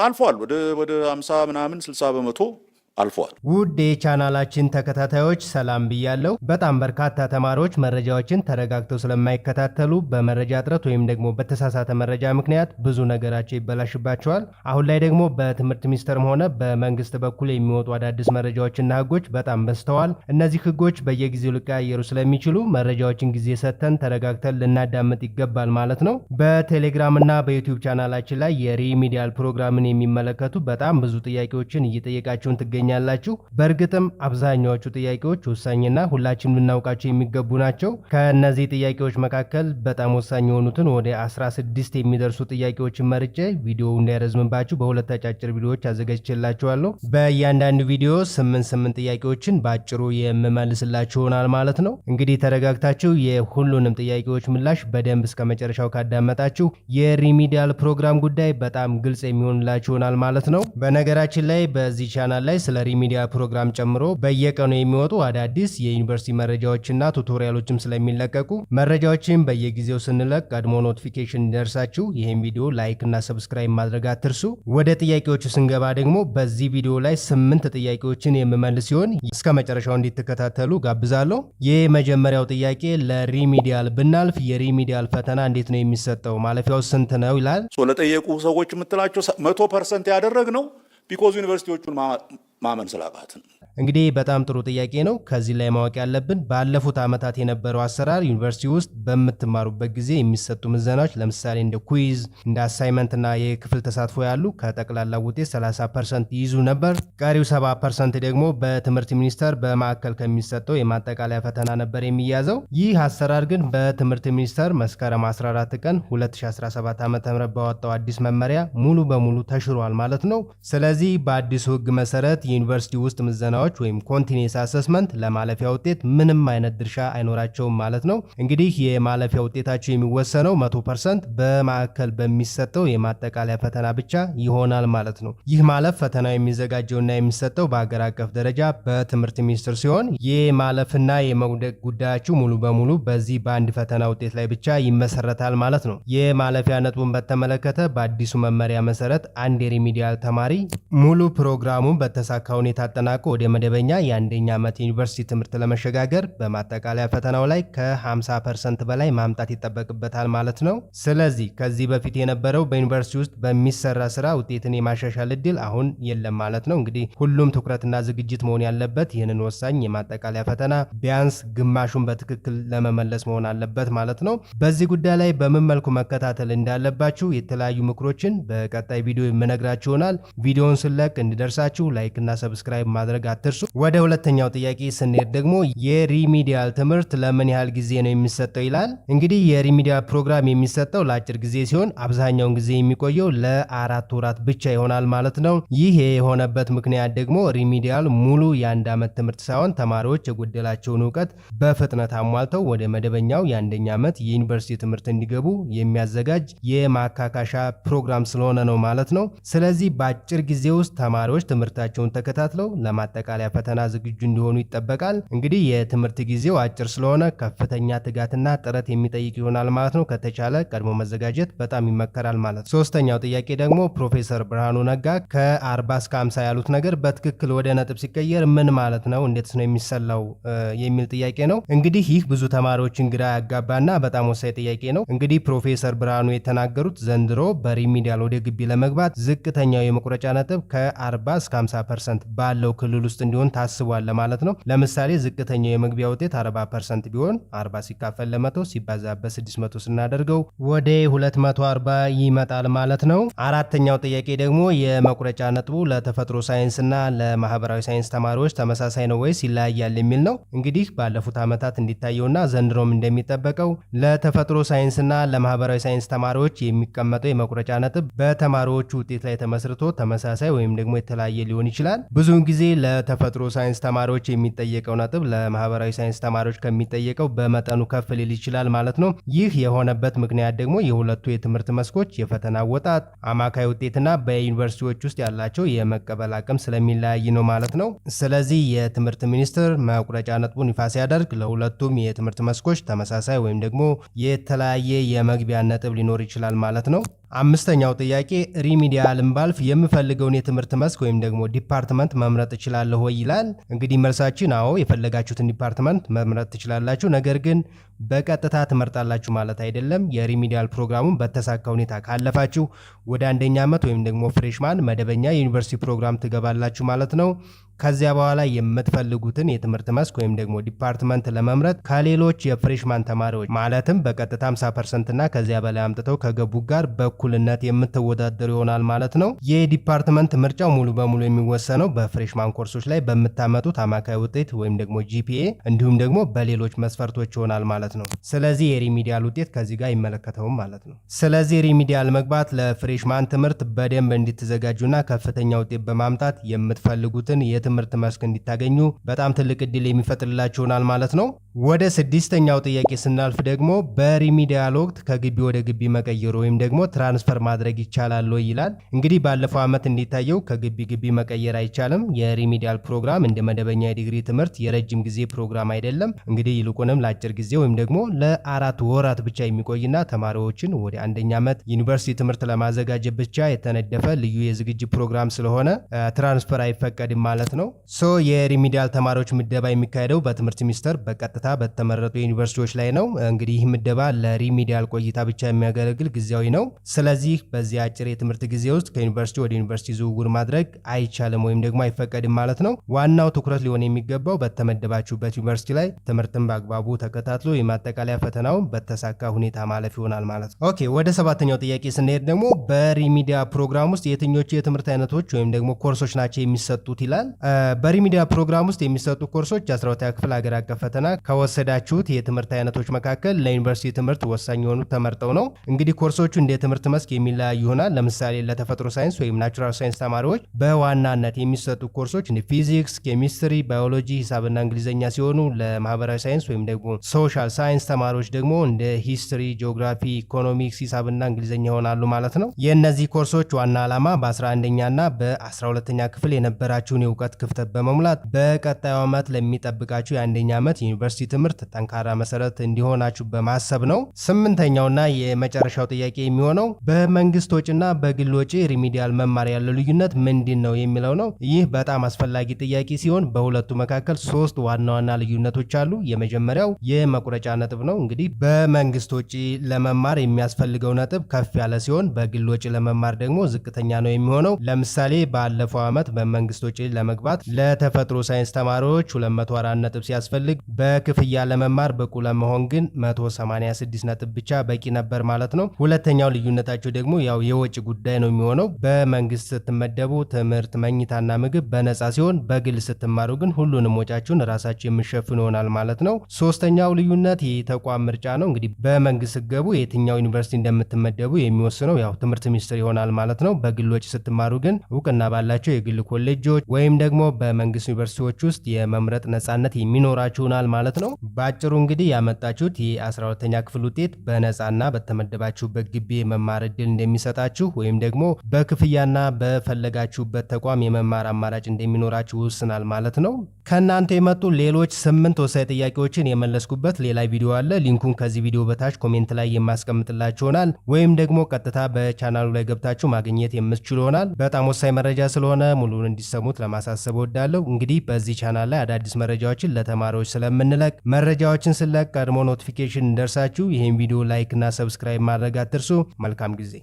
አልፏል። ወደ 50 ምናምን 60 በመቶ አልፏል። ውድ የቻናላችን ተከታታዮች ሰላም ብያለሁ። በጣም በርካታ ተማሪዎች መረጃዎችን ተረጋግተው ስለማይከታተሉ በመረጃ እጥረት ወይም ደግሞ በተሳሳተ መረጃ ምክንያት ብዙ ነገራቸው ይበላሽባቸዋል። አሁን ላይ ደግሞ በትምህርት ሚኒስቴርም ሆነ በመንግስት በኩል የሚወጡ አዳዲስ መረጃዎችና ህጎች በጣም በዝተዋል። እነዚህ ህጎች በየጊዜው ሊቀያየሩ ስለሚችሉ መረጃዎችን ጊዜ ሰጥተን ተረጋግተን ልናዳምጥ ይገባል ማለት ነው። በቴሌግራም እና በዩቲዩብ ቻናላችን ላይ የሪሚዲያል ፕሮግራምን የሚመለከቱ በጣም ብዙ ጥያቄዎችን እየጠየቃችሁን ትገኛላችሁ። በእርግጥም አብዛኛዎቹ ጥያቄዎች ወሳኝና ሁላችንም ልናውቃቸው የሚገቡ ናቸው። ከነዚህ ጥያቄዎች መካከል በጣም ወሳኝ የሆኑትን ወደ 16 የሚደርሱ ጥያቄዎችን መርጬ ቪዲዮው እንዳይረዝምባችሁ በሁለት አጫጭር ቪዲዮዎች አዘጋጅቼላችኋለሁ። በእያንዳንዱ ቪዲዮ 8 ጥያቄዎችን በአጭሩ የምመልስላችሁ ይሆናል ማለት ነው። እንግዲህ ተረጋግታችሁ የሁሉንም ጥያቄዎች ምላሽ በደንብ እስከ መጨረሻው ካዳመጣችሁ የሪሚዲያል ፕሮግራም ጉዳይ በጣም ግልጽ የሚሆንላችሁ ይሆናል ማለት ነው። በነገራችን ላይ በዚህ ቻናል ላይ ስለ ሪሚዲያል ፕሮግራም ጨምሮ በየቀኑ የሚወጡ አዳዲስ የዩኒቨርሲቲ መረጃዎችና ቱቶሪያሎችም ስለሚለቀቁ መረጃዎችን በየጊዜው ስንለቅ ቀድሞ ኖቲፊኬሽን እንዲደርሳችሁ ይህን ቪዲዮ ላይክ እና ሰብስክራይብ ማድረግ አትርሱ። ወደ ጥያቄዎቹ ስንገባ ደግሞ በዚህ ቪዲዮ ላይ 8 ጥያቄዎችን የምመልስ ሲሆን እስከ መጨረሻው እንድትከታተሉ ጋብዛለሁ። የመጀመሪያው ጥያቄ ለሪሚዲያል ብናልፍ የሪሚዲያል ፈተና እንዴት ነው የሚሰጠው? ማለፊያው ስንት ነው ይላል። ለጠየቁ ሰዎች የምትላቸው 100% ያደረግነው ቢኮዝ ዩኒቨርሲቲዎቹን ማመን ስላቃትን። እንግዲህ በጣም ጥሩ ጥያቄ ነው። ከዚህ ላይ ማወቅ ያለብን ባለፉት ዓመታት የነበረው አሰራር ዩኒቨርሲቲ ውስጥ በምትማሩበት ጊዜ የሚሰጡ ምዘናዎች ለምሳሌ እንደ ኩዊዝ፣ እንደ አሳይመንት እና የክፍል ተሳትፎ ያሉ ከጠቅላላ ውጤት 30% ይይዙ ነበር። ቀሪው 70% ደግሞ በትምህርት ሚኒስቴር በማዕከል ከሚሰጠው የማጠቃለያ ፈተና ነበር የሚያዘው። ይህ አሰራር ግን በትምህርት ሚኒስቴር መስከረም 14 ቀን 2017 ዓ.ም ባወጣው አዲስ መመሪያ ሙሉ በሙሉ ተሽሯል ማለት ነው። ስለዚህ በአዲሱ ህግ መሰረት ዩኒቨርሲቲ ውስጥ ምዘናዎች ወይም ኮንቲኒየስ አሰስመንት ለማለፊያ ውጤት ምንም አይነት ድርሻ አይኖራቸውም ማለት ነው። እንግዲህ የማለፊያ ውጤታቸው የሚወሰነው 100% በማዕከል በሚሰጠው የማጠቃለያ ፈተና ብቻ ይሆናል ማለት ነው። ይህ ማለፍ ፈተናው የሚዘጋጀውና የሚሰጠው በአገር አቀፍ ደረጃ በትምህርት ሚኒስቴር ሲሆን የማለፍና የመውደቅ ጉዳያችሁ ሙሉ በሙሉ በዚህ በአንድ ፈተና ውጤት ላይ ብቻ ይመሰረታል ማለት ነው። የማለፊያ ነጥቡን በተመለከተ በአዲሱ መመሪያ መሰረት አንድ የሪሚዲያል ተማሪ ሙሉ ፕሮግራሙን በተሳካ ሁኔታ አጠናቆ ወደ መደበኛ የአንደኛ ዓመት ዩኒቨርሲቲ ትምህርት ለመሸጋገር በማጠቃለያ ፈተናው ላይ ከ50% በላይ ማምጣት ይጠበቅበታል ማለት ነው። ስለዚህ ከዚህ በፊት የነበረው በዩኒቨርሲቲ ውስጥ በሚሰራ ስራ ውጤትን የማሻሻል እድል አሁን የለም ማለት ነው። እንግዲህ ሁሉም ትኩረትና ዝግጅት መሆን ያለበት ይህንን ወሳኝ የማጠቃለያ ፈተና ቢያንስ ግማሹን በትክክል ለመመለስ መሆን አለበት ማለት ነው። በዚህ ጉዳይ ላይ በምን መልኩ መከታተል እንዳለባችሁ የተለያዩ ምክሮችን በቀጣይ ቪዲዮ የምነግራችሁ ይሆናል። ቪዲዮውን ስለቅ እንዲደርሳችሁ ላይክ እና ሰብስክራይብ ማድረግ አትርሱ። ወደ ሁለተኛው ጥያቄ ስንሄድ ደግሞ የሪሚዲያል ትምህርት ለምን ያህል ጊዜ ነው የሚሰጠው ይላል። እንግዲህ የሪሚዲያል ፕሮግራም የሚሰጠው ለአጭር ጊዜ ሲሆን አብዛኛውን ጊዜ የሚቆየው ለ4 ወራት ብቻ ይሆናል ማለት ነው። ይህ የሆነበት ምክንያት ደግሞ ሪሚዲያል ሙሉ የአንድ ዓመት ትምህርት ሳይሆን ተማሪዎች የጎደላቸውን እውቀት በፍጥነት አሟልተው ወደ መደበኛው የአንደኛ ዓመት የዩኒቨርሲቲ ትምህርት እንዲገቡ የሚያዘጋጅ የማካካሻ ፕሮግራም ስለሆነ ነው ማለት ነው። ስለዚህ በአጭር ጊዜ ውስጥ ተማሪዎች ትምህርታቸውን ተከታትለው ለማጠቃለያ ፈተና ዝግጁ እንዲሆኑ ይጠበቃል። እንግዲህ የትምህርት ጊዜው አጭር ስለሆነ ከፍተኛ ትጋትና ጥረት የሚጠይቅ ይሆናል ማለት ነው። ከተቻለ ቀድሞ መዘጋጀት በጣም ይመከራል ማለት ነው። ሶስተኛው ጥያቄ ደግሞ ፕሮፌሰር ብርሃኑ ነጋ ከ40 እስከ 50 ያሉት ነገር በትክክል ወደ ነጥብ ሲቀየር ምን ማለት ነው? እንዴትስ ነው የሚሰላው? የሚል ጥያቄ ነው። እንግዲህ ይህ ብዙ ተማሪዎችን ግራ ያጋባና በጣም ወሳኝ ጥያቄ ነው። እንግዲህ ፕሮፌሰር ብርሃኑ የተናገሩት ዘንድሮ በሪሚዲያል ወደ ግቢ ለመግባት ዝቅተኛው የመቁረጫ ነጥብ ከ40 እስከ 50% ባለው ክልል ውስጥ እንዲሆን ታስቧል ለማለት ነው። ለምሳሌ ዝቅተኛው የመግቢያ ውጤት 40% ቢሆን 40 ሲካፈል ለ100 ሲባዛ በ600 ስናደርገው ወደ 240 ይመጣል ማለት ነው። አራተኛው ጥያቄ ደግሞ የመቁረጫ ነጥቡ ለተፈጥሮ ሳይንስና ለማህበራዊ ሳይንስ ተማሪዎች ተመሳሳይ ነው ወይስ ይለያያል የሚል ነው። እንግዲህ ባለፉት ዓመታት እንዲታየውና ዘንድሮም እንደሚጠበቀው ለተፈጥሮ ሳይንስና ለማህበራዊ ሳይንስ ተማሪዎች የሚቀመጠው የመቁረጫ ነጥብ በተማሪዎቹ ውጤት ላይ ተመስርቶ ተመሳሳይ ወይም ደግሞ የተለያየ ሊሆን ይችላል። ብዙውን ጊዜ ለተፈጥሮ ሳይንስ ተማሪዎች የሚጠየቀው ነጥብ ለማህበራዊ ሳይንስ ተማሪዎች ከሚጠየቀው በመጠኑ ከፍ ሊል ይችላል ማለት ነው። ይህ የሆነበት ምክንያት ደግሞ የሁለቱ የትምህርት መስኮች የፈተና አወጣጥ፣ አማካይ ውጤትና በዩኒቨርሲቲዎች ውስጥ ያላቸው የመቀበል አቅም ስለሚለያይ ነው ማለት ነው። ስለዚህ የትምህርት ሚኒስቴር መቁረጫ ነጥቡን ይፋ ሲያደርግ ለሁለቱም የትምህርት መስኮች ተመሳሳይ ወይም ደግሞ የተለያየ የመግቢያ ነጥብ ሊኖር ይችላል ማለት ነው። አምስተኛው ጥያቄ ሪሚዲያልን ባልፍ የምፈልገውን የትምህርት መስክ ወይም ደግሞ ዲፓርትመንት መምረጥ እችላለሁ ወይ ይላል። እንግዲህ መልሳችን አዎ፣ የፈለጋችሁትን ዲፓርትመንት መምረጥ ትችላላችሁ። ነገር ግን በቀጥታ ትመርጣላችሁ ማለት አይደለም። የሪሚዲያል ፕሮግራሙን በተሳካ ሁኔታ ካለፋችሁ ወደ አንደኛ ዓመት ወይም ደግሞ ፍሬሽማን መደበኛ የዩኒቨርሲቲ ፕሮግራም ትገባላችሁ ማለት ነው። ከዚያ በኋላ የምትፈልጉትን የትምህርት መስክ ወይም ደግሞ ዲፓርትመንት ለመምረጥ ከሌሎች የፍሬሽማን ተማሪዎች ማለትም በቀጥታ 50% እና ከዚያ በላይ አምጥተው ከገቡ ጋር በእኩልነት የምትወዳደሩ ይሆናል ማለት ነው። የዲፓርትመንት ምርጫው ሙሉ በሙሉ የሚወሰነው በፍሬሽማን ኮርሶች ላይ በምታመጡት አማካይ ውጤት ወይም ደግሞ GPA እንዲሁም ደግሞ በሌሎች መስፈርቶች ይሆናል ማለት ነው። ስለዚህ የሪሚዲያል ውጤት ከዚህ ጋር ይመለከተውም ማለት ነው። ስለዚህ ሪሚዲያል መግባት ለፍሬሽማን ትምህርት በደንብ እንድትዘጋጁና ከፍተኛ ውጤት በማምጣት የምትፈልጉትን የትምህርት መስክ እንዲታገኙ በጣም ትልቅ እድል የሚፈጥርላችሁ ይሆናል ማለት ነው። ወደ ስድስተኛው ጥያቄ ስናልፍ ደግሞ በሪሚዲያል ወቅት ከግቢ ወደ ግቢ መቀየር ወይም ደግሞ ትራንስፈር ማድረግ ይቻላል ወይ ይላል። እንግዲህ ባለፈው ዓመት እንዲታየው ከግቢ ግቢ መቀየር አይቻልም። የሪሚዲያል ፕሮግራም እንደ መደበኛ የዲግሪ ትምህርት የረጅም ጊዜ ፕሮግራም አይደለም። እንግዲህ ይልቁንም ለአጭር ጊዜ ወይም ደግሞ ለ4 ወራት ብቻ የሚቆይና ተማሪዎችን ወደ አንደኛ ዓመት ዩኒቨርሲቲ ትምህርት ለማዘጋጀት ብቻ የተነደፈ ልዩ የዝግጅት ፕሮግራም ስለሆነ ትራንስፈር አይፈቀድም ማለት ነው። የሪሚዲያል ተማሪዎች ምደባ የሚካሄደው በትምህርት ሚኒስቴር በቀጥታ በተመረጡ ዩኒቨርሲቲዎች ላይ ነው። እንግዲህ ይህ ምደባ ለሪሚዲያል ቆይታ ብቻ የሚያገለግል ጊዜያዊ ነው። ስለዚህ በዚህ አጭር የትምህርት ጊዜ ውስጥ ከዩኒቨርሲቲ ወደ ዩኒቨርሲቲ ዝውውር ማድረግ አይቻልም ወይም ደግሞ አይፈቀድም ማለት ነው። ዋናው ትኩረት ሊሆን የሚገባው በተመደባችሁበት ዩኒቨርሲቲ ላይ ትምህርትን በአግባቡ ተከታትሎ የማጠቃለያ ፈተናውን በተሳካ ሁኔታ ማለፍ ይሆናል ማለት ነው። ኦኬ፣ ወደ ሰባተኛው ጥያቄ ስንሄድ ደግሞ በሪሚዲያ ፕሮግራም ውስጥ የትኞቹ የትምህርት አይነቶች ወይም ደግሞ ኮርሶች ናቸው የሚሰጡት ይላል። በሪሚዲያ ፕሮግራም ውስጥ የሚሰጡ ኮርሶች 12ኛ ክፍል ሀገር አቀፍ ፈተና ከወሰዳችሁት የትምህርት አይነቶች መካከል ለዩኒቨርሲቲ ትምህርት ወሳኝ የሆኑ ተመርጠው ነው። እንግዲህ ኮርሶቹ እንደ ትምህርት መስክ የሚለያዩ ይሆናል። ለምሳሌ ለተፈጥሮ ሳይንስ ወይም ናቹራል ሳይንስ ተማሪዎች በዋናነት የሚሰጡ ኮርሶች ፊዚክስ፣ ኬሚስትሪ፣ ባዮሎጂ፣ ሂሳብና እንግሊዝኛ ሲሆኑ ለማህበራዊ ሳይንስ ወይም ደግሞ ሶሻል ሳይንስ ተማሪዎች ደግሞ እንደ ሂስትሪ፣ ጂኦግራፊ፣ ኢኮኖሚክስ፣ ሂሳብና እንግሊዝኛ ይሆናሉ ማለት ነው። የእነዚህ ኮርሶች ዋና ዓላማ በ11ኛና በ12ኛ ክፍል የነበራችሁን የእውቀት ክፍተት በመሙላት በቀጣዩ ዓመት ለሚጠብቃችሁ የአንደኛ ዓመት ዩኒቨርሲቲ ትምህርት ጠንካራ መሰረት እንዲሆናችሁ በማሰብ ነው። ስምንተኛውና የመጨረሻው ጥያቄ የሚሆነው በመንግስት ወጪና በግል ወጪ ሪሚዲያል መማር ያለው ልዩነት ምንድን ነው የሚለው ነው። ይህ በጣም አስፈላጊ ጥያቄ ሲሆን በሁለቱ መካከል 3 ዋና ዋና ልዩነቶች አሉ። የመጀመሪያው የመቁረጫ ነጥብ ነው። እንግዲህ በመንግስት ወጪ ለመማር የሚያስፈልገው ነጥብ ከፍ ያለ ሲሆን በግል ወጪ ለመማር ደግሞ ዝቅተኛ ነው የሚሆነው። ለምሳሌ ባለፈው ዓመት በመንግስት ወጪ ለመግባት ለተፈጥሮ ሳይንስ ተማሪዎች 204 ነጥብ ሲያስፈልግ በክፍያ ለመማር ብቁ ለመሆን ግን 186 ነጥብ ብቻ በቂ ነበር ማለት ነው። ሁለተኛው ልዩነታቸው ደግሞ ያው የወጪ ጉዳይ ነው የሚሆነው። በመንግስት ስትመደቡ ትምህርት፣ መኝታና ምግብ በነፃ ሲሆን በግል ስትማሩ ግን ሁሉንም ወጫችሁን ራሳችሁ የምትሸፍኑ ይሆናል ማለት ነው። ሶስተኛው ልዩነት የተቋም ምርጫ ነው። እንግዲህ በመንግስት ስትገቡ የትኛው ዩኒቨርሲቲ እንደምትመደቡ የሚወስነው ያው ትምህርት ሚኒስቴር ይሆናል ማለት ነው። በግል ወጪ ስትማሩ ግን እውቅና ባላቸው የግል ኮሌጆች ወይም ደግሞ በመንግስት ዩኒቨርሲቲዎች ውስጥ የመምረጥ ነፃነት የሚኖራችሁ ይሆናል ማለት ነው። በአጭሩ እንግዲህ ያመጣችሁት የ12ኛ ክፍል ውጤት በነፃና በተመደባችሁበት ግቢ የመማር እድል እንደሚሰጣችሁ ወይም ደግሞ በክፍያና በፈለጋችሁበት ተቋም የመማር አማራጭ እንደሚኖራችሁ ይወስናል ማለት ነው። ከእናንተ የመጡ ሌሎች 8 ወሳኝ ጥያቄዎችን የመለስኩበት ሌላ ቪዲዮ አለ። ሊንኩን ከዚህ ቪዲዮ በታች ኮሜንት ላይ የማስቀምጥላችሁ ይሆናል። ወይም ደግሞ ቀጥታ በቻናሉ ላይ ገብታችሁ ማግኘት የምትችሉ ይሆናል። በጣም ወሳኝ መረጃ ስለሆነ ሙሉን እንዲሰሙት ለማሳሰብ እወዳለሁ። እንግዲህ በዚህ ቻናል ላይ አዳዲስ መረጃዎችን ለተማሪዎች ስለምንለቅ መረጃዎችን ስለቅ ቀድሞ ኖቲፊኬሽን እንደርሳችሁ ይህን ቪዲዮ ላይክ እና ሰብስክራይብ ማድረግ አትርሱ። መልካም ጊዜ